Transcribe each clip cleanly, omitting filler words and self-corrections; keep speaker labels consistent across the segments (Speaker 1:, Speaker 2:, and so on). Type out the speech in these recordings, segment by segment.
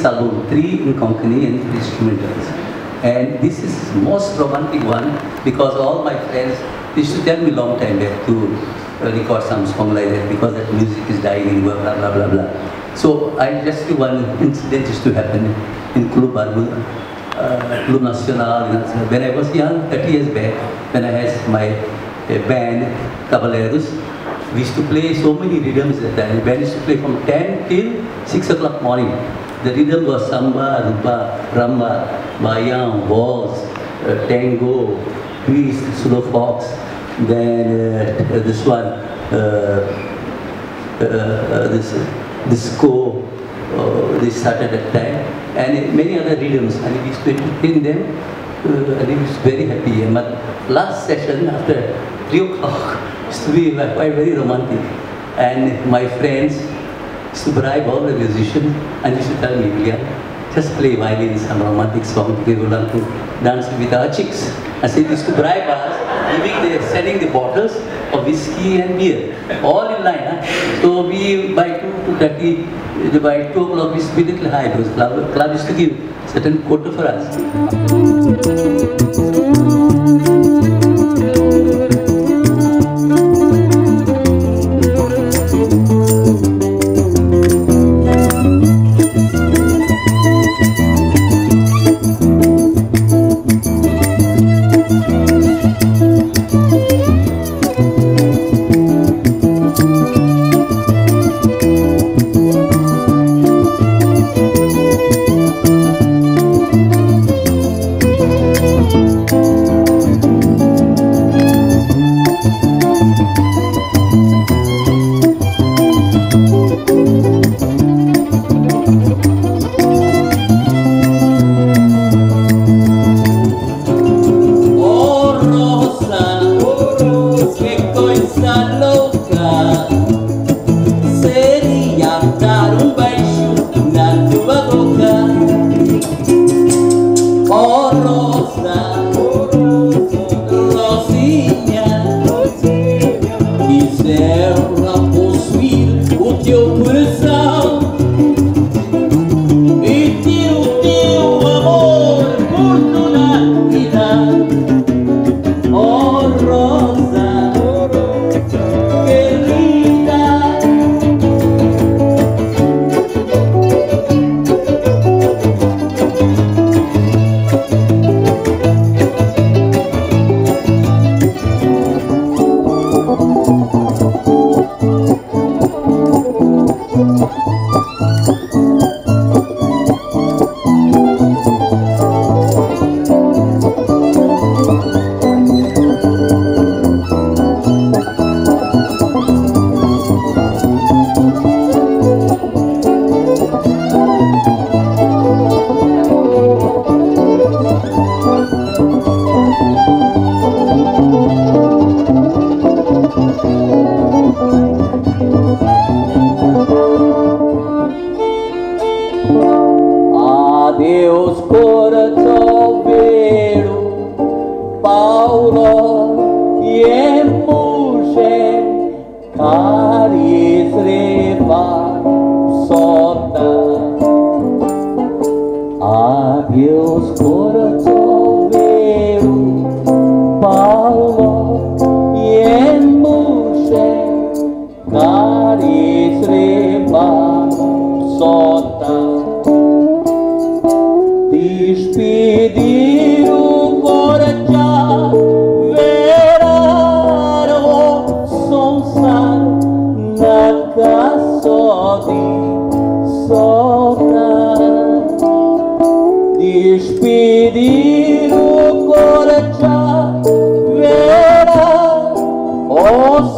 Speaker 1: saloon, 3 in Konkani and 3 instrumentals. And this is most romantic one because all my friends used to tell me long time back to record some song like that because that music is dying in blah blah blah blah. So I just see one incident used to happen in Club Club Nacional. When I was young, 30 years back, when I had my band Caballeros, we used to play so many rhythms at that time. The band used to play from 10 till 6 o'clock morning. The rhythm was samba, rumba, ramba, bayang, waltz, tango, twist, slow fox. Then this one, this disco, they started at that time, and many other rhythms, and we used to entertain them, and it was very happy. And my last session after 3 o'clock used to be quite very romantic, and my friends used to bribe all the musicians, and used to tell me, Emiliano, just play violin, some romantic song, we would like to dance with our chicks. I said, used to bribe us, selling the bottles of whiskey and beer, all in line. Huh? So we, by 2:30, by 2 o'clock, we used to be a little high, because club used to give certain quota for us.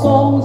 Speaker 2: Song